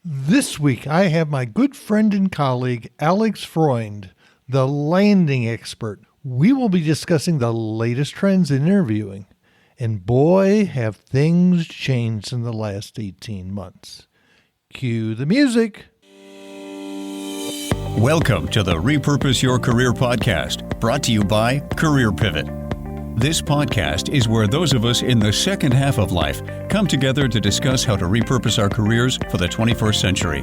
This week, I have my good friend and colleague, Alex Freund, the landing expert. We will be discussing the latest trends in interviewing. And boy, have things changed in the last 18 months. Cue the music. Welcome to the Repurpose Your Career podcast, brought to you by Career Pivot. This podcast is where those of us in the second half of life come together to discuss how to repurpose our careers for the 21st century.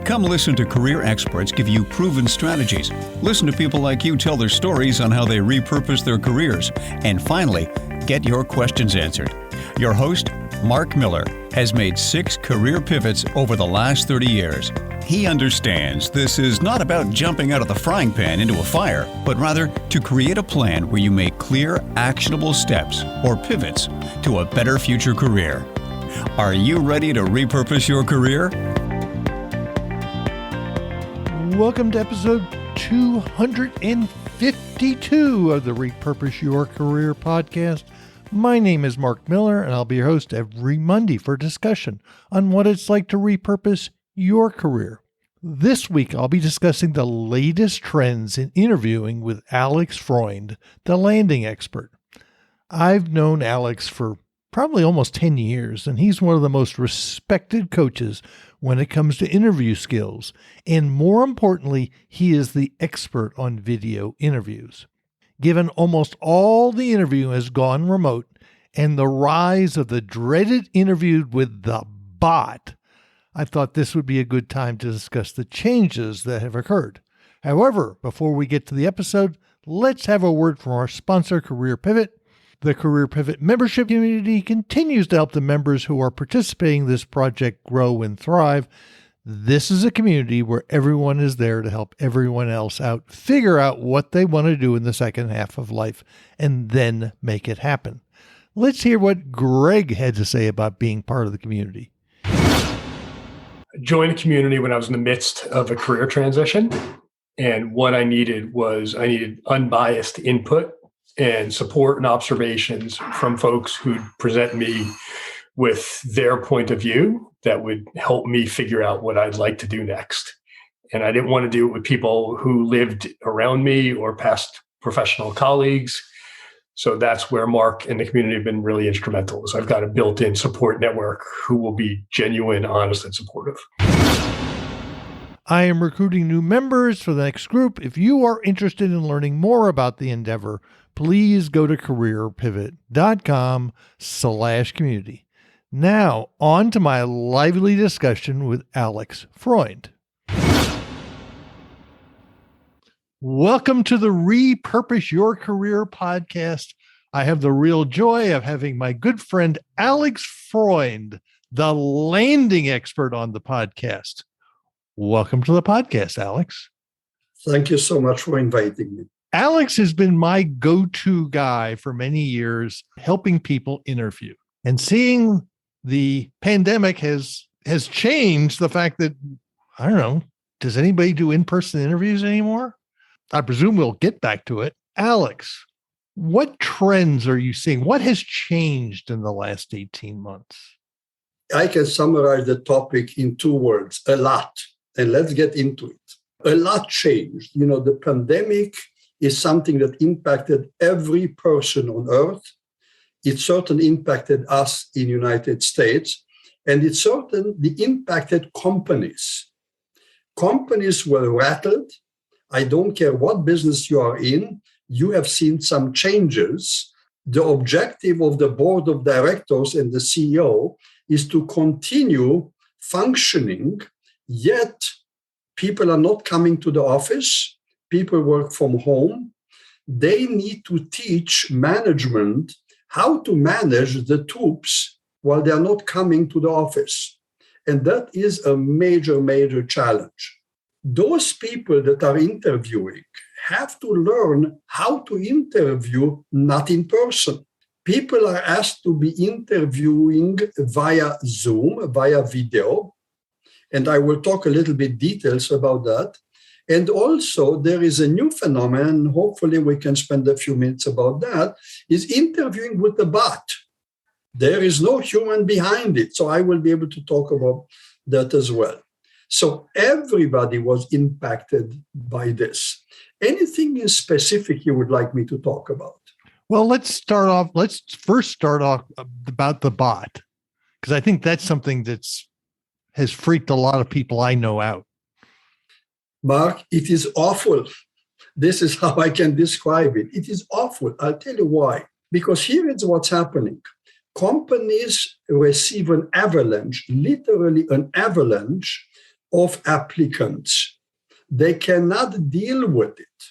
Come listen to career experts give you proven strategies. Listen to people like you tell their stories on how they repurpose their careers. And finally, get your questions answered. Your host, Mark Miller, has made 6 career pivots over the last 30 years. He understands this is not about jumping out of the frying pan into a fire, but rather to create a plan where you make clear, actionable steps or pivots to a better future career. Are you ready to repurpose your career? Welcome to episode 252 of the Repurpose Your Career podcast. My name is Mark Miller, and I'll be your host every Monday for a discussion on what it's like to repurpose your career. This week, I'll be discussing the latest trends in interviewing with Alex Freund, the landing expert. I've known Alex for probably almost 10 years, and he's one of the most respected coaches when it comes to interview skills. And more importantly, he is the expert on video interviews. Given almost all the interviewing has gone remote and the rise of the dreaded interview with the bot, I thought this would be a good time to discuss the changes that have occurred. However, before we get to the episode, let's have a word from our sponsor, Career Pivot. The Career Pivot membership community continues to help the members who are participating in this project grow and thrive. This is a community where everyone is there to help everyone else out, figure out what they want to do in the second half of life, and then make it happen. Let's hear what Greg had to say about being part of the community. I joined the community when I was in the midst of a career transition. And what I needed unbiased input and support and observations from folks who'd present me with their point of view that would help me figure out what I'd like to do next. And I didn't want to do it with people who lived around me or past professional colleagues. So that's where Mark and the community have been really instrumental. So I've got a built-in support network who will be genuine, honest, and supportive. I am recruiting new members for the next group. If you are interested in learning more about the endeavor, please go to careerpivot.com/community. Now, on to my lively discussion with Alex Freund. Welcome to the Repurpose Your Career podcast. I have the real joy of having my good friend Alex Freund, the landing expert, on the podcast. Welcome to the podcast, Alex. Thank you so much for inviting me. Alex has been my go-to guy for many years, helping people interview. And seeing the pandemic has changed the fact that, I don't know, does anybody do in-person interviews anymore? I presume we'll get back to it. Alex, what trends are you seeing? What has changed in the last 18 months? I can summarize the topic in 2 words, a lot. And let's get into it. A lot changed. The pandemic is something that impacted every person on earth. It certainly impacted us in the United States, and it certainly impacted companies. Companies were rattled. I don't care what business you are in, you have seen some changes. The objective of the board of directors and the CEO is to continue functioning, yet people are not coming to the office. People work from home. They need to teach management how to manage the troops while they are not coming to the office. And that is a major, major challenge. Those people that are interviewing have to learn how to interview not in person. People are asked to be interviewing via Zoom, via video. And I will talk a little bit details about that. And also there is a new phenomenon, hopefully we can spend a few minutes about that, is interviewing with the bot. There is no human behind it. So I will be able to talk about that as well. So everybody was impacted by this. Anything in specific you would like me to talk about? Well, let's first start off about the bot, because I think that's something has freaked a lot of people I know out. Mark, it is awful. This is how I can describe it. It is awful. I'll tell you why. Because here is what's happening. Companies receive an avalanche, literally an avalanche of applicants. They cannot deal with it.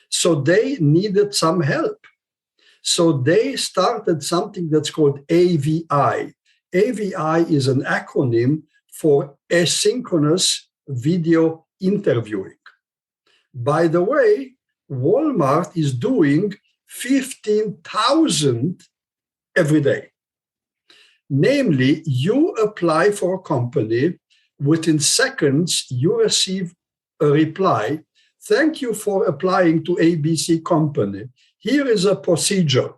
So they needed some help. So they started something that's called AVI. AVI is an acronym for asynchronous video interviewing. By the way, Walmart is doing 15,000 every day. Namely, you apply for a company, within seconds, you receive a reply. Thank you for applying to ABC company. Here is a procedure.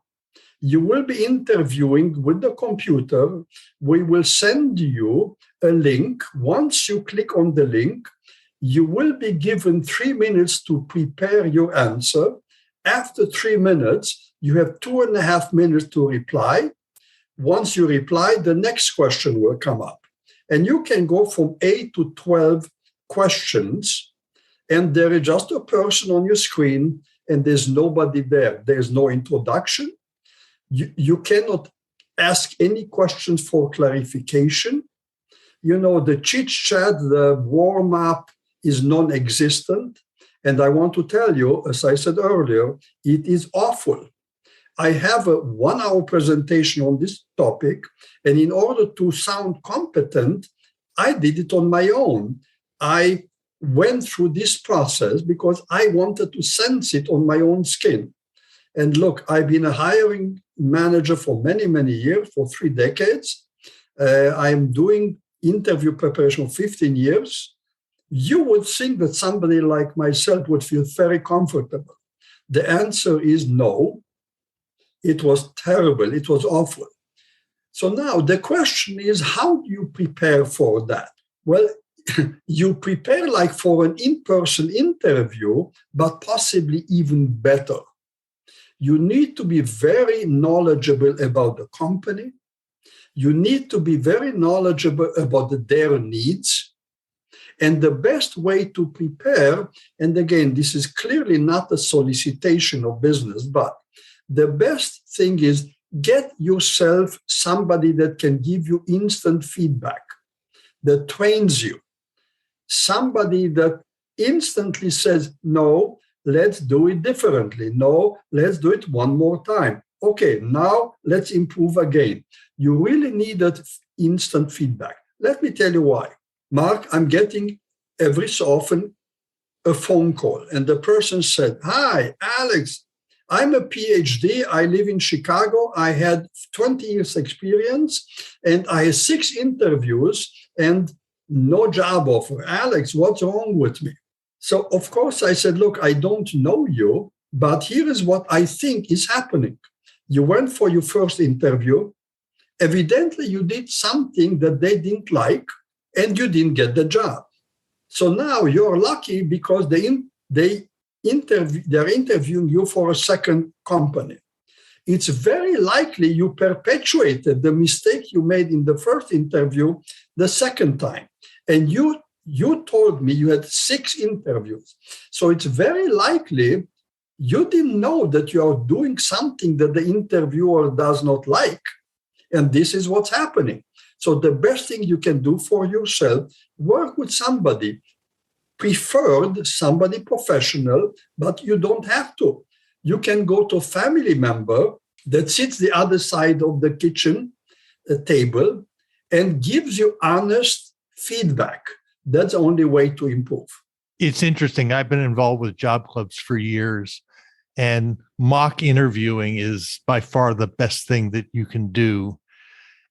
You will be interviewing with the computer. We will send you a link. Once you click on the link, you will be given 3 minutes to prepare your answer. After 3 minutes, you have 2.5 minutes to reply. Once you reply, the next question will come up. And you can go from 8 to 12 questions, and there is just a person on your screen, and there's nobody there. There's no introduction. You cannot ask any questions for clarification. You know, the chit-chat, the warm-up is non-existent. And I want to tell you, as I said earlier, it is awful. I have a 1-hour presentation on this topic, and in order to sound competent, I did it on my own. I went through this process because I wanted to sense it on my own skin. And look, I've been a hiring manager for many, many years, for 3 decades. I'm doing interview preparation for 15 years. You would think that somebody like myself would feel very comfortable. The answer is no. It was terrible. It was awful. So now the question is, how do you prepare for that? Well, you prepare like for an in-person interview, but possibly even better. You need to be very knowledgeable about the company. You need to be very knowledgeable about their needs. And the best way to prepare, and again, this is clearly not a solicitation of business, but the best thing is get yourself somebody that can give you instant feedback, that trains you. Somebody that instantly says, no, let's do it differently. No, let's do it one more time. Okay, now let's improve again. You really needed instant feedback. Let me tell you why. Mark, I'm getting every so often a phone call, and the person said, hi, Alex, I'm a PhD. I live in Chicago. I had 20 years experience, and I had 6 interviews and no job offer. Alex, what's wrong with me? So, of course, I said, look, I don't know you, but here is what I think is happening. You went for your first interview. Evidently, you did something that they didn't like, and you didn't get the job. So now you're lucky because they're interviewing you for a second company. It's very likely you perpetuated the mistake you made in the first interview the second time. And you told me you had 6 interviews. So it's very likely you didn't know that you are doing something that the interviewer does not like. And this is what's happening. So the best thing you can do for yourself, work with somebody, preferred somebody professional, but you don't have to. You can go to a family member that sits the other side of the kitchen table and gives you honest feedback. That's the only way to improve. It's interesting. I've been involved with job clubs for years, and mock interviewing is by far the best thing that you can do.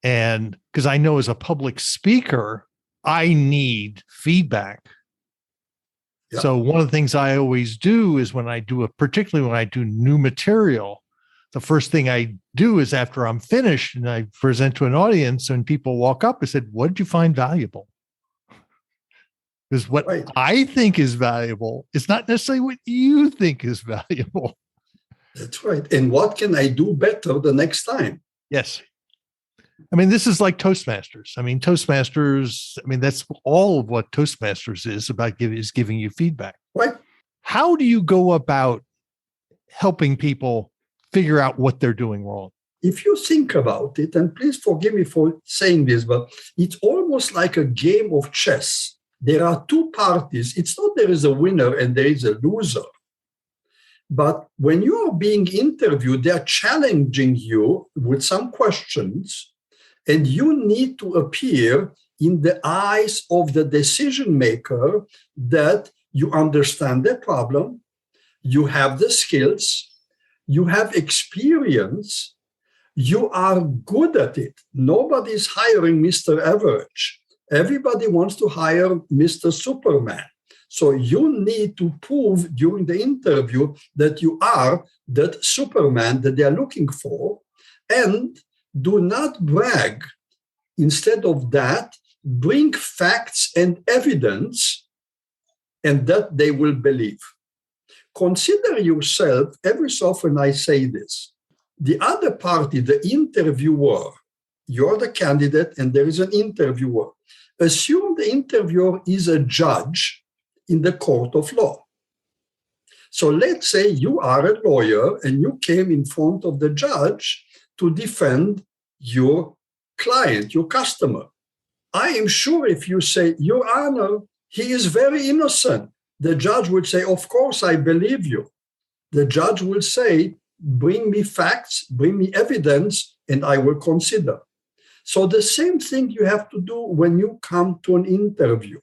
And because I know as a public speaker, I need feedback. Yeah. So one of the things I always do is particularly when I do new material, the first thing I do is after I'm finished and I present to an audience and people walk up, I said, what did you find valuable? Because what Right. I think is valuable is not necessarily what you think is valuable. That's right. And what can I do better the next time? Yes. I mean, this is like Toastmasters. I mean, that's all of what Toastmasters is about, giving you feedback. Right. How do you go about helping people figure out what they're doing wrong? If you think about it, and please forgive me for saying this, but it's almost like a game of chess. There are two parties. It's not there is a winner and there is a loser. But when you are being interviewed, they're challenging you with some questions, and you need to appear in the eyes of the decision maker that you understand the problem, you have the skills, you have experience, you are good at it. Nobody's hiring Mr. Average. Everybody wants to hire Mr. Superman. So you need to prove during the interview that you are that Superman that they are looking for, and do not brag. Instead of that, bring facts and evidence, and that they will believe. Consider yourself, every so often I say this, the other party, the interviewer, you're the candidate and there is an interviewer. Assume the interviewer is a judge in the court of law. So let's say you are a lawyer and you came in front of the judge to defend your client, your customer. I am sure if you say, Your Honor, he is very innocent, the judge would say, of course, I believe you. The judge will say, bring me facts, bring me evidence, and I will consider. So the same thing you have to do when you come to an interview.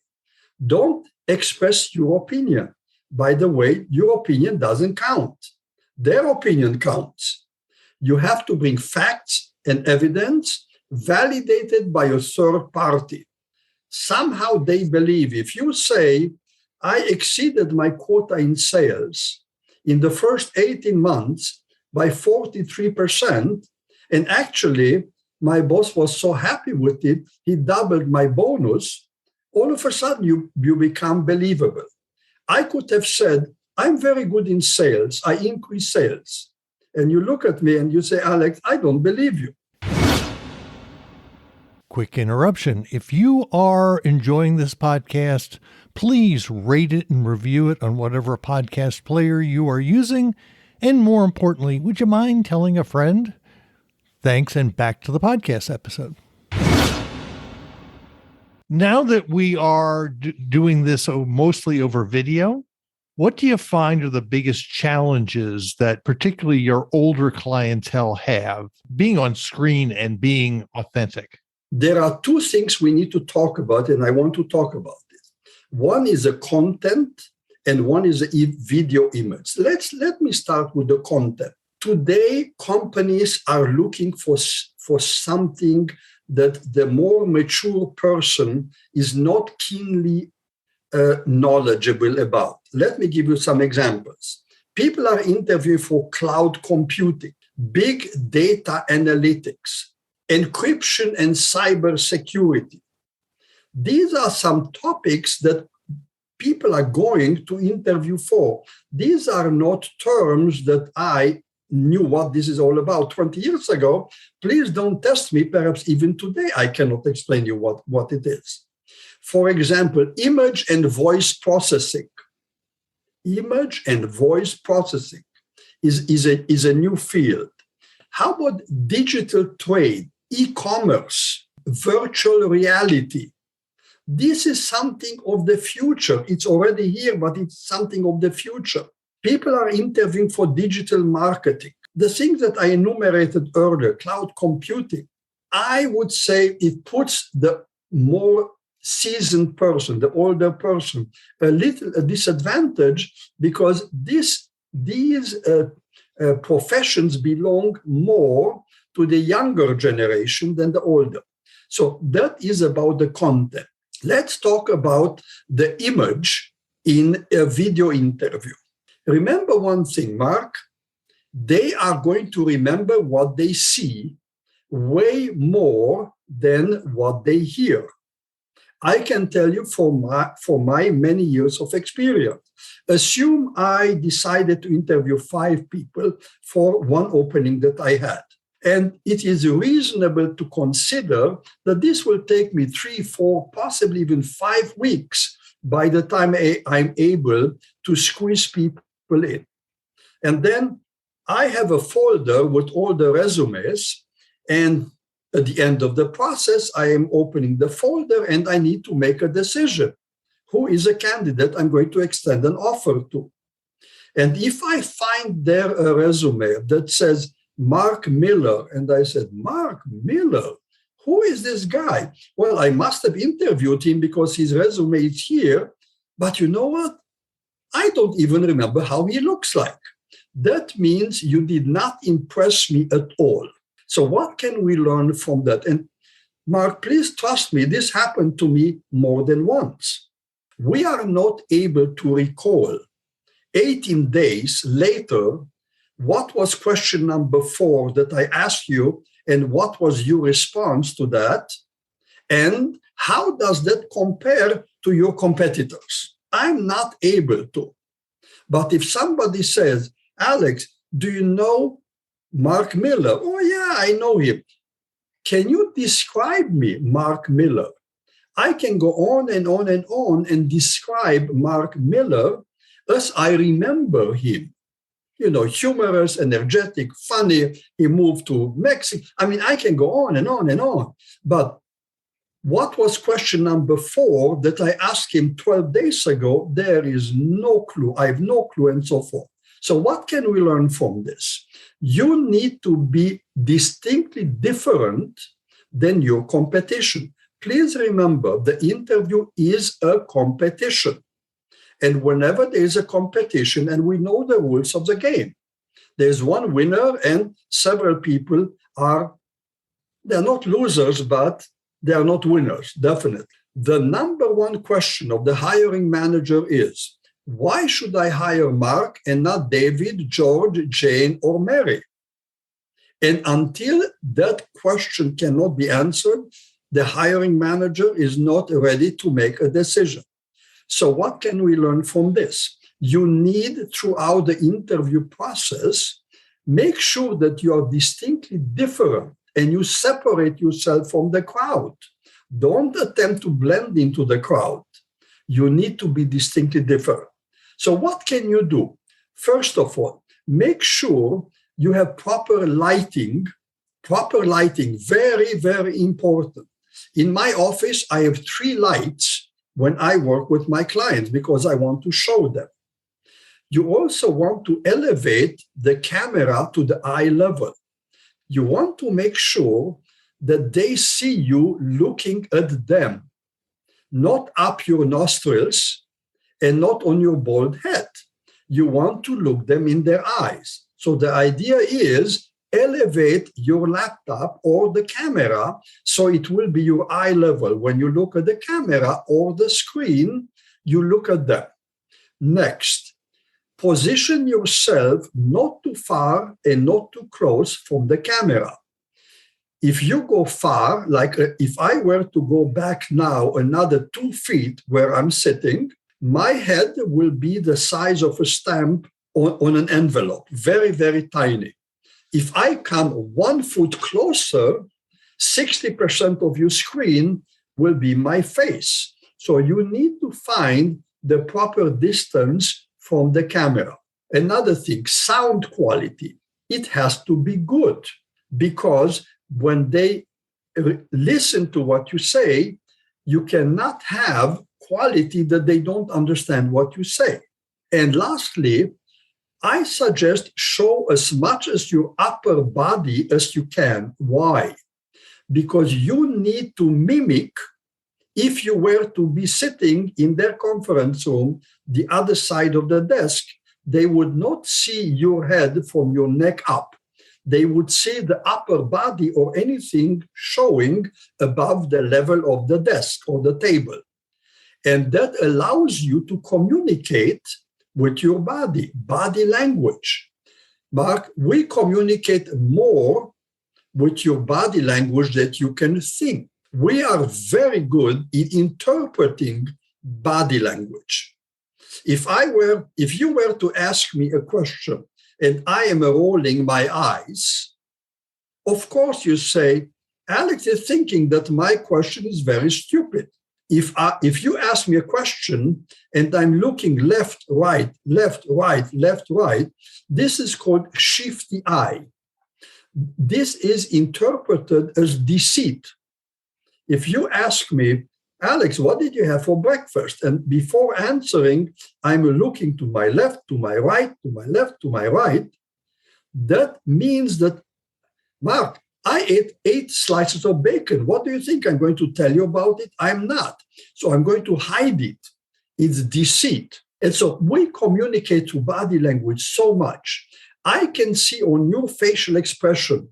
Don't express your opinion. By the way, your opinion doesn't count. Their opinion counts. You have to bring facts and evidence validated by a third party. Somehow they believe. If you say, I exceeded my quota in sales in the first 18 months by 43%, and actually my boss was so happy with it, he doubled my bonus, all of a sudden you become believable. I could have said, I'm very good in sales, I increase sales. And you look at me and you say, Alex, I don't believe you. Quick interruption. If you are enjoying this podcast, please rate it and review it on whatever podcast player you are using. And more importantly, would you mind telling a friend? Thanks, and back to the podcast episode. Now that we are doing this mostly over video, what do you find are the biggest challenges that particularly your older clientele have being on screen and being authentic? There are two things we need to talk about, and I want to talk about it. One is the content, and one is the video image. Let me start with the content. Today, companies are looking for something that the more mature person is not keenly knowledgeable about. Let me give you some examples. People are interviewing for cloud computing, big data analytics, encryption and cyber security. These are some topics that people are going to interview for. These are not terms that I knew what this is all about 20 years ago. Please don't test me. Perhaps even today I cannot explain you what it is. For example, image and voice processing. Image and voice processing is a new field. How about digital trade, e-commerce, virtual reality? This is something of the future. It's already here, but it's something of the future. People are interviewing for digital marketing. The things that I enumerated earlier, cloud computing, I would say it puts the more seasoned person, the older person, a disadvantage, because these professions belong more to the younger generation than the older. So that is about the content. Let's talk about the image in a video interview. Remember one thing, Mark, they are going to remember what they see way more than what they hear. I can tell you for my many years of experience. Assume I decided to interview 5 people for one opening that I had. And it is reasonable to consider that this will take me 3, 4, possibly even 5 weeks by the time I'm able to squeeze people in. And then I have a folder with all the resumes, and at the end of the process, I am opening the folder and I need to make a decision. Who is a candidate I'm going to extend an offer to? And if I find there a resume that says Mark Miller, and I said, Mark Miller, who is this guy? Well, I must have interviewed him because his resume is here. But you know what? I don't even remember how he looks like. That means you did not impress me at all. So what can we learn from that? And Mark, please trust me, this happened to me more than once. We are not able to recall 18 days later what was question number 4 that I asked you and what was your response to that, and how does that compare to your competitors? I'm not able to. But if somebody says, Alex, do you know Mark Miller? Oh, yeah, I know him. Can you describe me, Mark Miller? I can go on and on and on and describe Mark Miller as I remember him. You know, humorous, energetic, funny. He moved to Mexico. I mean, I can go on and on and on. But what was question number 4 that I asked him 12 days ago? There is no clue. I have no clue, and so forth. So what can we learn from this? You need to be distinctly different than your competition. Please remember, the interview is a competition. And whenever there is a competition, and we know the rules of the game, there's one winner and several people they're not losers, but they are not winners, definitely. The number one question of the hiring manager is, why should I hire Mark and not David, George, Jane, or Mary? And until that question cannot be answered, the hiring manager is not ready to make a decision. So what can we learn from this? You need, throughout the interview process, make sure that you are distinctly different and you separate yourself from the crowd. Don't attempt to blend into the crowd. You need to be distinctly different. So what can you do? First of all, make sure you have proper lighting. Proper lighting, very, very important. In my office, I have 3 lights when I work with my clients because I want to show them. You also want to elevate the camera to the eye level. You want to make sure that they see you looking at them, not up your nostrils and not on your bald head. You want to look them in their eyes. So the idea is elevate your laptop or the camera so it will be your eye level. When you look at the camera or the screen, you look at them. Next, position yourself not too far and not too close from the camera. If you go far, like if I were to go back now another 2 feet where I'm sitting, my head will be the size of a stamp on an envelope, very, very tiny. If I come 1 foot closer, 60% of your screen will be my face. So you need to find the proper distance from the camera. Another thing, sound quality. It has to be good because when they listen to what you say, you cannot have quality that they don't understand what you say. And lastly, I suggest show as much as your upper body as you can. Why? Because you need to mimic, if you were to be sitting in their conference room, the other side of the desk, they would not see your head from your neck up. They would see the upper body or anything showing above the level of the desk or the table. And that allows you to communicate with your body language. Mark, we communicate more with your body language that you can think. We are very good in interpreting body language. If you were to ask me a question and I am rolling my eyes, of course you say, Alex is thinking that my question is very stupid. If you ask me a question and I'm looking left, right, left, right, left, right, this is called shifty eye. This is interpreted as deceit. If you ask me, Alex, what did you have for breakfast? And before answering, I'm looking to my left, to my right, to my left, to my right. That means that, Mark, I ate 8 slices of bacon. What do you think? I'm going to tell you about it? I'm not. So I'm going to hide it. It's deceit. And so we communicate through body language so much. I can see on your facial expression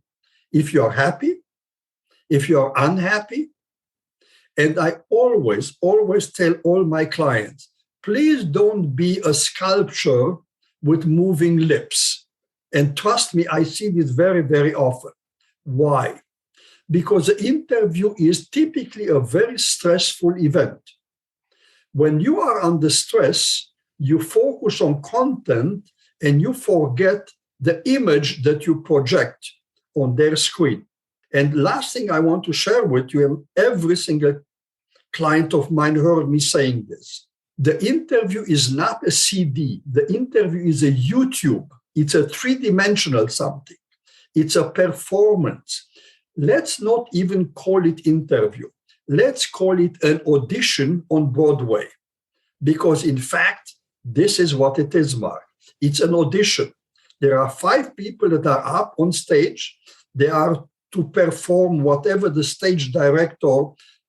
if you're happy, if you're unhappy. And I always tell all my clients, please don't be a sculpture with moving lips. And trust me, I see this very, very often. Why? Because the interview is typically a very stressful event. When you are under stress, you focus on content and you forget the image that you project on their screen. And last thing I want to share with you, and every single client of mine heard me saying this. The interview is not a CD. The interview is a YouTube. It's a 3-dimensional something. It's a performance. Let's not even call it interview. Let's call it an audition on Broadway. Because in fact, this is what it is, Mark. It's an audition. There are 5 people that are up on stage. They are to perform whatever the stage director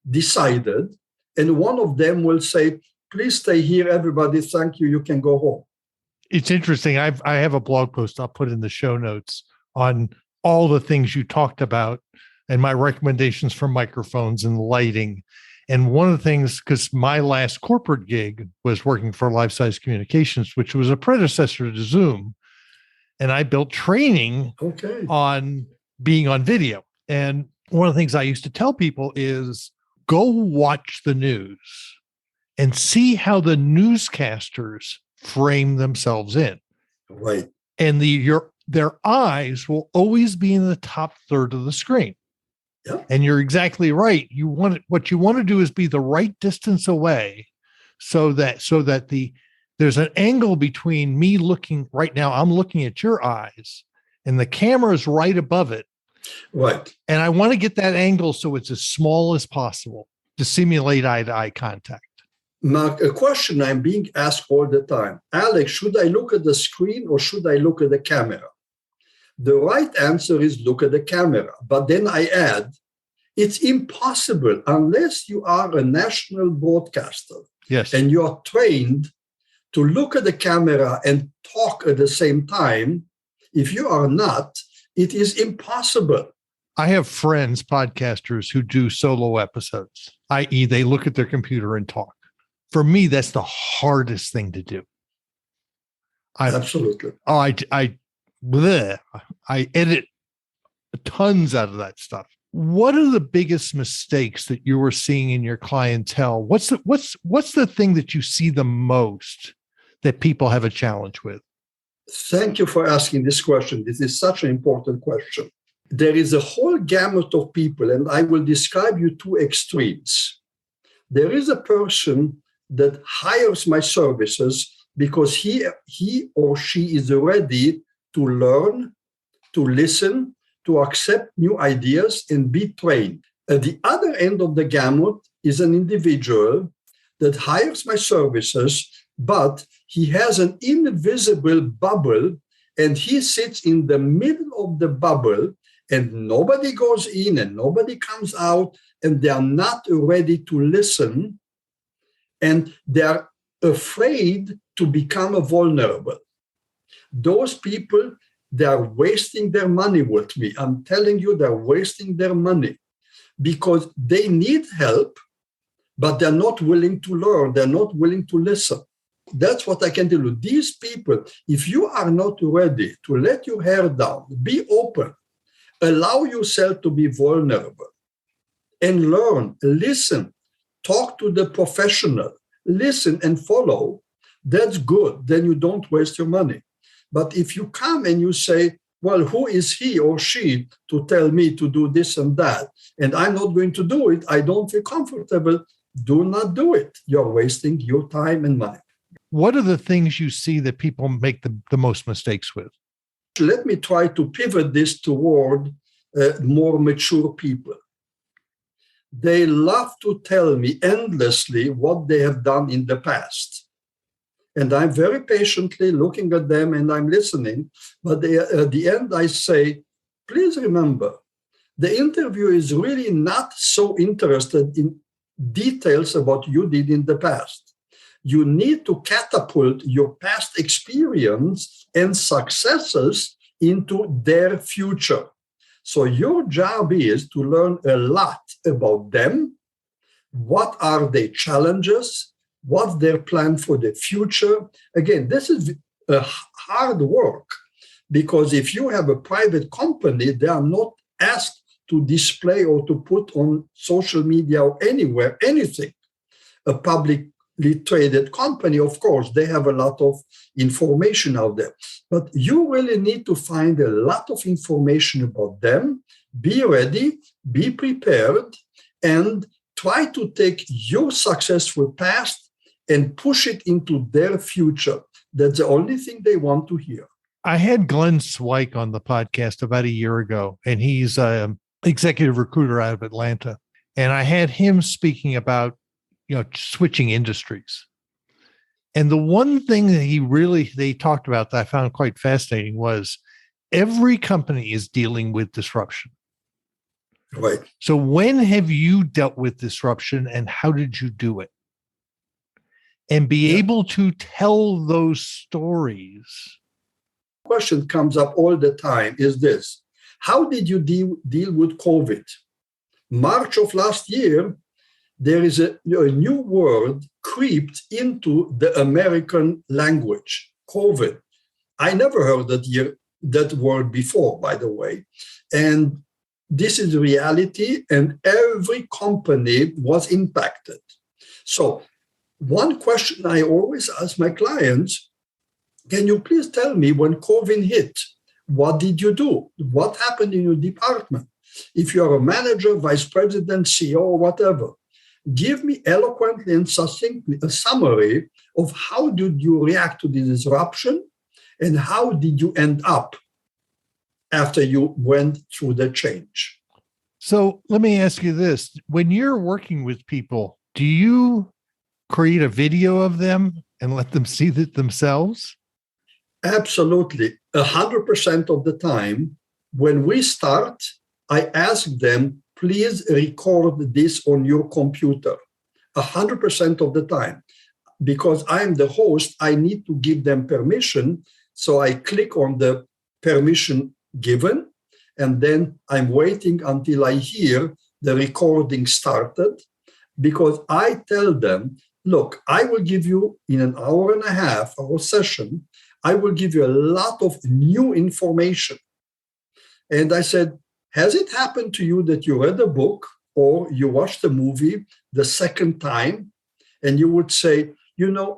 decided. And one of them will say, please stay here, everybody. Thank you. You can go home. It's interesting. I have a blog post I'll put in the show notes on all the things you talked about and my recommendations for microphones and lighting. And one of the things, because my last corporate gig was working for Life Size Communications, which was a predecessor to Zoom. And I built training on being on video. And one of the things I used to tell people is go watch the news and see how the newscasters frame themselves in. Right. And their eyes will always be in the top third of the screen. Yeah. And you're exactly right. What you want to do is be the right distance away so that there's an angle between me looking right now. I'm looking at your eyes and the camera is right above it. Right. And I want to get that angle so it's as small as possible to simulate eye-to-eye contact. Mark, a question I'm being asked all the time. Alex, should I look at the screen or should I look at the camera? The right answer is look at the camera. But then I add, it's impossible unless you are a national broadcaster. Yes. And you are trained to look at the camera and talk at the same time. If you are not, it is impossible. I have friends, podcasters, who do solo episodes, i.e. they look at their computer and talk. For me, that's the hardest thing to do. Absolutely. I edit tons out of that stuff. What are the biggest mistakes that you were seeing in your clientele? What's the thing that you see the most that people have a challenge with? Thank you for asking this question. This is such an important question. There is a whole gamut of people, and I will describe you 2 extremes. There is a person that hires my services because he or she is ready to learn, to listen, to accept new ideas and be trained. At the other end of the gamut is an individual that hires my services, but he has an invisible bubble and he sits in the middle of the bubble and nobody goes in and nobody comes out and they are not ready to listen and they are afraid to become vulnerable. Those people, they are wasting their money with me. I'm telling you, they're wasting their money because they need help, but they're not willing to learn. They're not willing to listen. That's what I can tell you. These people, if you are not ready to let your hair down, be open, allow yourself to be vulnerable, and learn, listen, talk to the professional, listen and follow, that's good. Then you don't waste your money. But if you come and you say, well, who is he or she to tell me to do this and that, and I'm not going to do it, I don't feel comfortable, do not do it. You're wasting your time and money. What are the things you see that people make the most mistakes with? Let me try to pivot this toward more mature people. They love to tell me endlessly what they have done in the past. And I'm very patiently looking at them and I'm listening. But at the end, I say, please remember, the interview is really not so interested in details about you did in the past. You need to catapult your past experience and successes into their future. So your job is to learn a lot about them. What are their challenges? What's their plan for the future? Again, this is hard work because if you have a private company, they are not asked to display or to put on social media or anywhere, anything. A publicly traded company, of course, they have a lot of information out there. But you really need to find a lot of information about them, be ready, be prepared, and try to take your successful past and push it into their future. That's the only thing they want to hear. I had Glenn Zweig on the podcast about a year ago, and he's an executive recruiter out of Atlanta. And I had him speaking about, switching industries. And the one thing that they talked about that I found quite fascinating was every company is dealing with disruption. Right. So when have you dealt with disruption and how did you do it? And be able to tell those stories. Question comes up all the time is this: how did you deal with COVID? March of last year, there is a new word creeped into the American language, COVID. I never heard that word before, by the way. And this is reality, and every company was impacted. So one question I always ask my clients, can you please tell me when COVID hit, what did you do? What happened in your department? If you're a manager, vice president, CEO, or whatever, give me eloquently and succinctly a summary of how did you react to the disruption and how did you end up after you went through the change. So let me ask you this. When you're working with people, do you create a video of them and let them see it themselves? Absolutely. 100% of the time, when we start, I ask them, please record this on your computer. 100% of the time. Because I'm the host, I need to give them permission. So I click on the permission given, and then I'm waiting until I hear the recording started, because I tell them, look, I will give you in an hour and a half, our session, I will give you a lot of new information. And I said, has it happened to you that you read a book or you watched a movie the second time and you would say,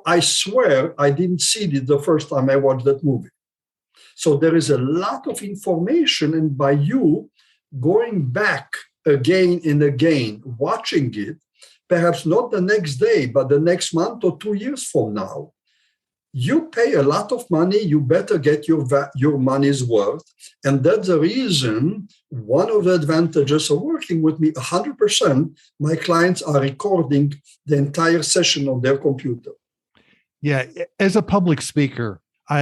I swear I didn't see it the first time I watched that movie. So there is a lot of information, and by you going back again and again, watching it, perhaps not the next day, but the next month or 2 years from now, you pay a lot of money, you better get your money's worth. And that's the reason, one of the advantages of working with me, 100%, my clients are recording the entire session on their computer. Yeah, as a public speaker,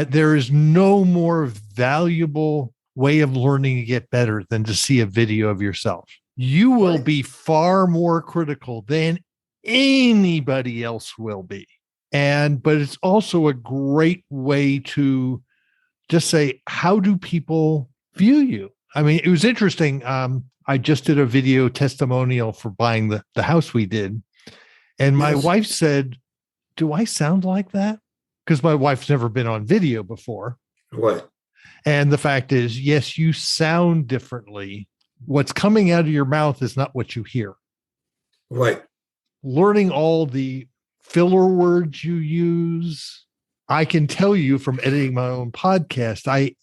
there is no more valuable way of learning to get better than to see a video of yourself. You will be far more critical than anybody else will be. But it's also a great way to just say, how do people view you? I mean, it was interesting. I just did a video testimonial for buying the house we did. And my wife said, do I sound like that? Because my wife's never been on video before. Right. And the fact is, yes, you sound differently. What's coming out of your mouth is not what you hear. Right. Learning all the filler words you use. I can tell you from editing my own podcast, I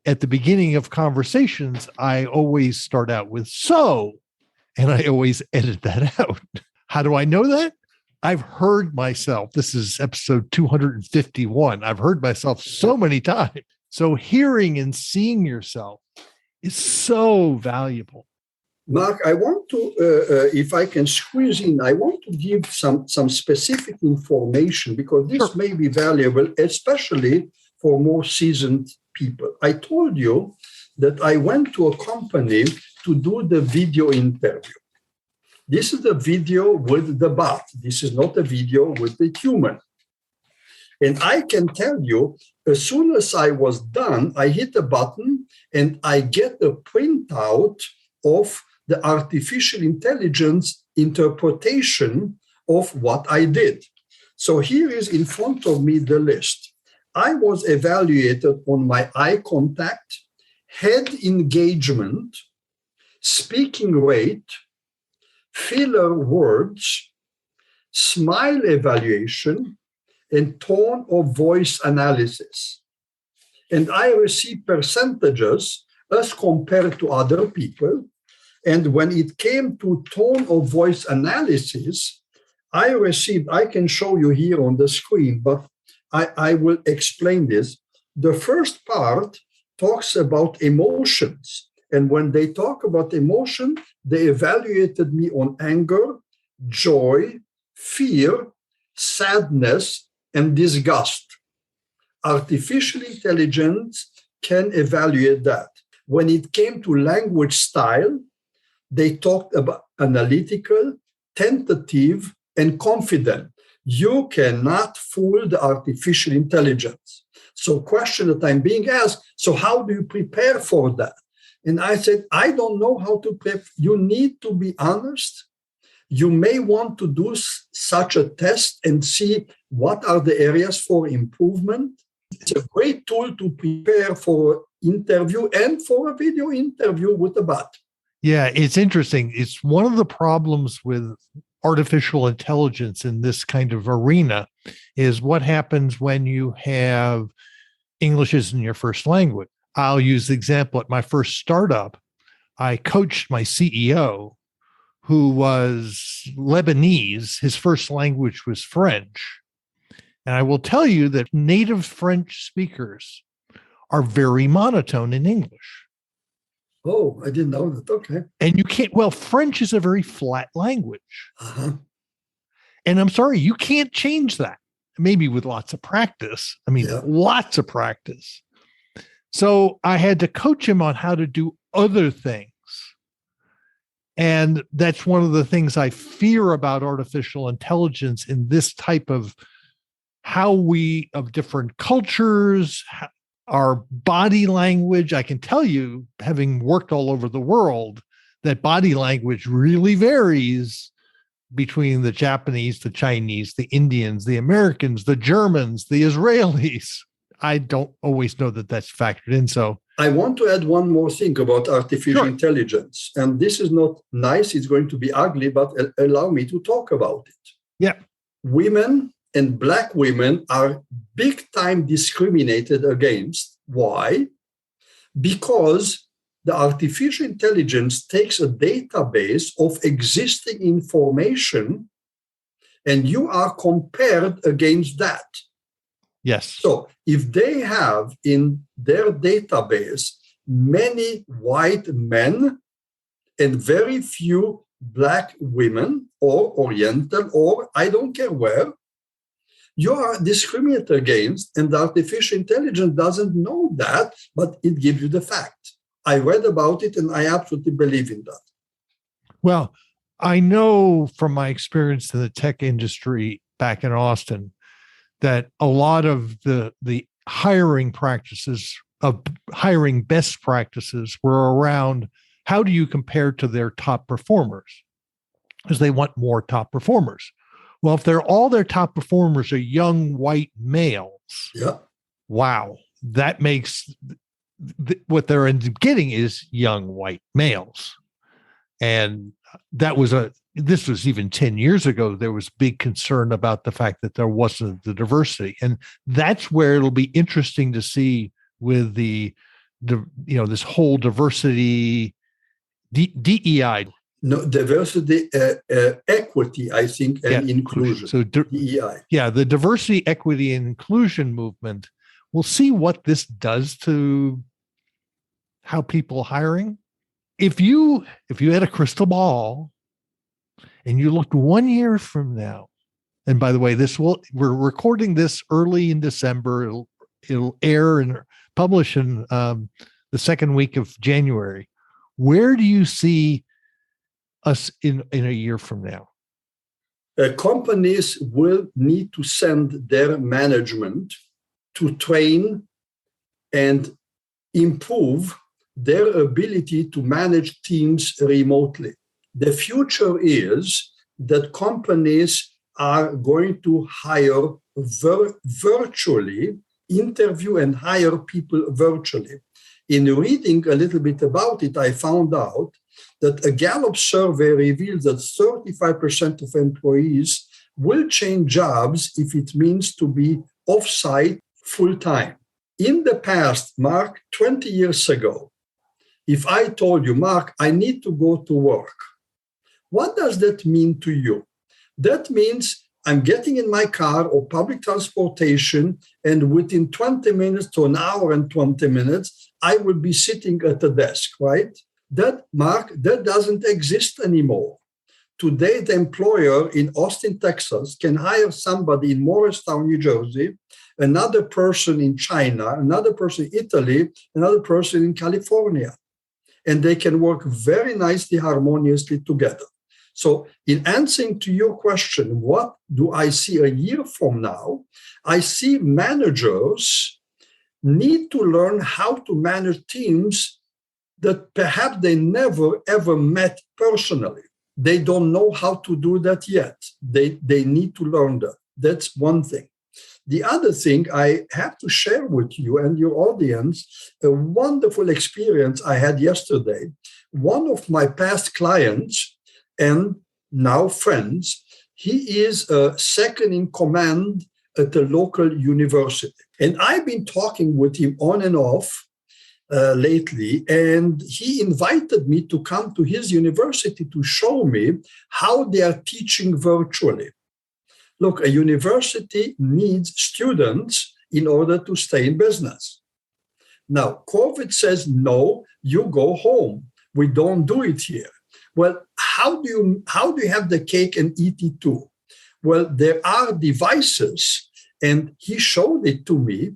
at the beginning of conversations, I always start out with so, and I always edit that out. How do I know that? I've heard myself. This is episode 251. I've heard myself so many times. So hearing and seeing yourself is so valuable. Mark, I want to, if I can squeeze in, I want to give some specific information because this may be valuable, especially for more seasoned people. I told you that I went to a company to do the video interview. This is the video with the bot. This is not a video with the human. And I can tell you, as soon as I was done, I hit a button and I get a printout of the artificial intelligence interpretation of what I did. So here is in front of me the list. I was evaluated on my eye contact, head engagement, speaking rate, filler words, smile evaluation, and tone of voice analysis. And I received percentages as compared to other people. And when it came to tone of voice analysis, I can show you here on the screen, but I will explain this. The first part talks about emotions. And when they talk about emotion, they evaluated me on anger, joy, fear, sadness, and disgust. Artificial intelligence can evaluate that. When it came to language style, they talked about analytical, tentative, and confident. You cannot fool the artificial intelligence. So question that I'm being asked, so how do you prepare for that? And I said, I don't know how to prep. You need to be honest. You may want to do such a test and see what are the areas for improvement. It's a great tool to prepare for an interview and for a video interview with a bot. Yeah, it's interesting. It's one of the problems with artificial intelligence in this kind of arena is what happens when you have English isn't your first language. I'll use the example at my first startup. I coached my CEO who was Lebanese. His first language was French. And I will tell you that native French speakers are very monotone in English. Oh, I didn't know that. Okay. And you can't, French is a very flat language. Uh-huh. And I'm sorry, you can't change that. Maybe with lots of practice. Lots of practice. So I had to coach him on how to do other things. And that's one of the things I fear about artificial intelligence in this type of of different cultures, our body language. I can tell you, having worked all over the world, that body language really varies between the Japanese, the Chinese, the Indians, the Americans, the Germans, the Israelis. I don't always know that that's factored in. So I want to add one more thing about artificial intelligence. And this is not nice. It's going to be ugly, but allow me to talk about it. Yeah. Women and Black women are big time discriminated against. Why? Because the artificial intelligence takes a database of existing information and you are compared against that. Yes. So if they have in their database many white men and very few Black women or Oriental or I don't care where, you are discriminated against, and the artificial intelligence doesn't know that, but it gives you the fact. I read about it and I absolutely believe in that. Well, I know from my experience in the tech industry back in Austin that a lot of the hiring practices of hiring best practices were around how do you compare to their top performers? Because they want more top performers. Well, if all their top performers are young white males, wow, that makes what they're getting is young white males. And that was this was even 10 years ago, there was big concern about the fact that there wasn't the diversity. And that's where it'll be interesting to see with this whole diversity, DEI. No, diversity, equity, I think, and inclusion. So DEI. Yeah, the diversity, equity, and inclusion movement. We'll see what this does to how people hiring. If you had a crystal ball and you looked 1 year from now, and by the way, we're recording this early in December. It'll air and publish in the second week of January. Where do you see us in a year from now? Companies will need to send their management to train and improve their ability to manage teams remotely. The future is that companies are going to hire virtually, interview and hire people virtually. In reading a little bit about it, I found out that a Gallup survey reveals that 35% of employees will change jobs if it means to be off-site full-time. In the past, Mark, 20 years ago, if I told you, Mark, I need to go to work, what does that mean to you? That means I'm getting in my car or public transportation, and within 20 minutes to an hour and 20 minutes, I will be sitting at a desk, right? That, Mark, that doesn't exist anymore. Today, the employer in Austin, Texas, can hire somebody in Morristown, New Jersey, another person in China, another person in Italy, another person in California. And they can work very nicely, harmoniously together. So in answering to your question, what do I see a year from now? I see managers need to learn how to manage teams that perhaps they never, ever met personally. They don't know how to do that yet. They need to learn that. That's one thing. The other thing I have to share with you and your audience, a wonderful experience I had yesterday. One of my past clients and now friends, he is a second in command at a local university. And I've been talking with him on and off lately, and he invited me to come to his university to show me how they are teaching virtually. Look, a university needs students in order to stay in business. Now, COVID says, no, you go home. We don't do it here. Well, how do you have the cake and eat it too? Well, there are devices, and he showed it to me.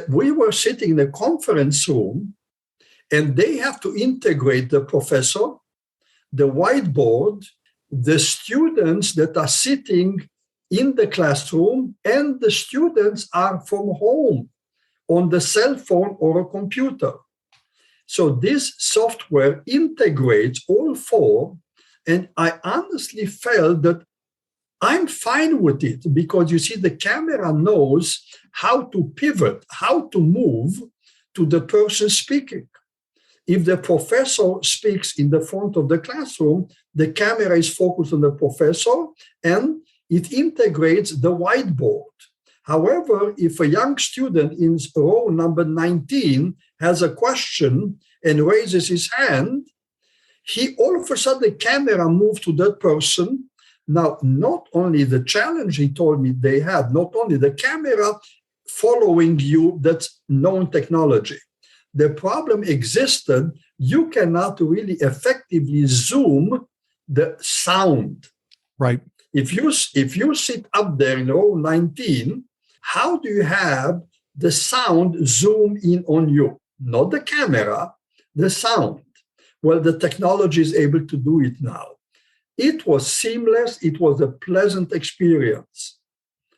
We were sitting in a conference room, and they have to integrate the professor, the whiteboard, the students that are sitting in the classroom, and the students are from home on the cell phone or a computer. So this software integrates all four, and I honestly felt that I'm fine with it because, you see, the camera knows how to pivot, how to move to the person speaking. If the professor speaks in the front of the classroom, the camera is focused on the professor and it integrates the whiteboard. However, if a young student in row number 19 has a question and raises his hand, all of a sudden the camera moves to that person. Now, not only the challenge he told me they had, not only the camera following you, that's known technology. The problem existed, you cannot really effectively zoom the sound. Right. If you sit up there in row 19, how do you have the sound zoom in on you? Not the camera, the sound. Well, the technology is able to do it now. It was seamless. It was a pleasant experience.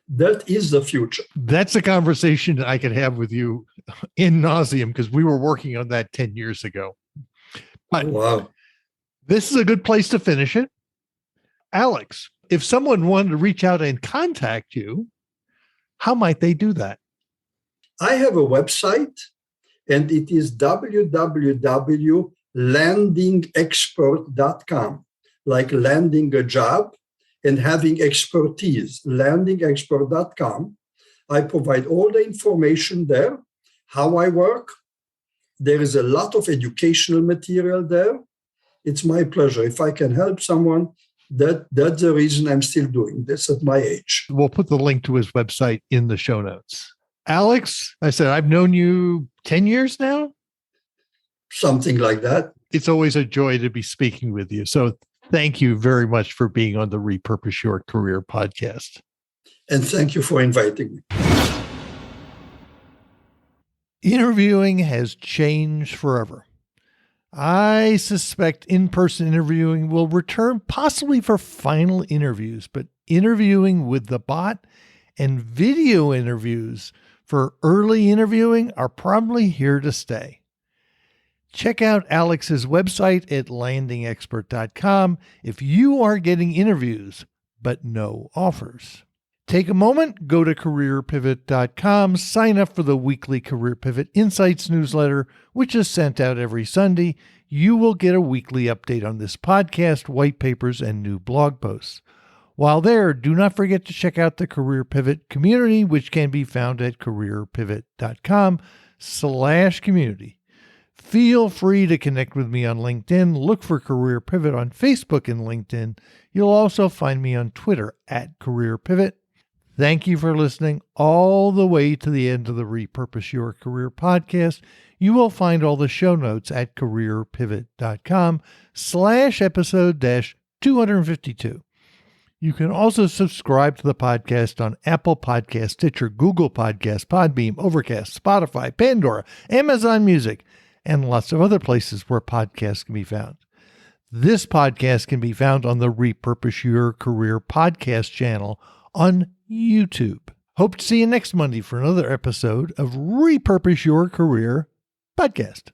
That is the future. That's a conversation that I could have with you in nauseam because we were working on that 10 years ago. But wow. This is a good place to finish it. Alex, if someone wanted to reach out and contact you, how might they do that? I have a website, and it is www.landingexpert.com. like landing a job and having expertise, landingexpert.com. I provide all the information there, how I work. There is a lot of educational material there. It's my pleasure. If I can help someone, that's the reason I'm still doing this at my age. We'll put the link to his website in the show notes. Alex, I said, I've known you 10 years now. Something like that. It's always a joy to be speaking with you. So thank you very much for being on the Repurpose Your Career podcast. And thank you for inviting me. Interviewing has changed forever. I suspect in-person interviewing will return possibly for final interviews, but interviewing with the bot and video interviews for early interviewing are probably here to stay. Check out Alex's website at landingexpert.com if you are getting interviews, but no offers. Take a moment, go to careerpivot.com, sign up for the weekly Career Pivot Insights newsletter, which is sent out every Sunday. You will get a weekly update on this podcast, white papers, and new blog posts. While there, do not forget to check out the Career Pivot community, which can be found at careerpivot.com/community. Feel free to connect with me on LinkedIn. Look for Career Pivot on Facebook and LinkedIn. You'll also find me on Twitter at Career Pivot. Thank you for listening all the way to the end of the Repurpose Your Career podcast. You will find all the show notes at careerpivot.com/episode-252. You can also subscribe to the podcast on Apple Podcasts, Stitcher, Google Podcasts, Podbeam, Overcast, Spotify, Pandora, Amazon Music, and lots of other places where podcasts can be found. This podcast can be found on the Repurpose Your Career podcast channel on YouTube. Hope to see you next Monday for another episode of Repurpose Your Career podcast.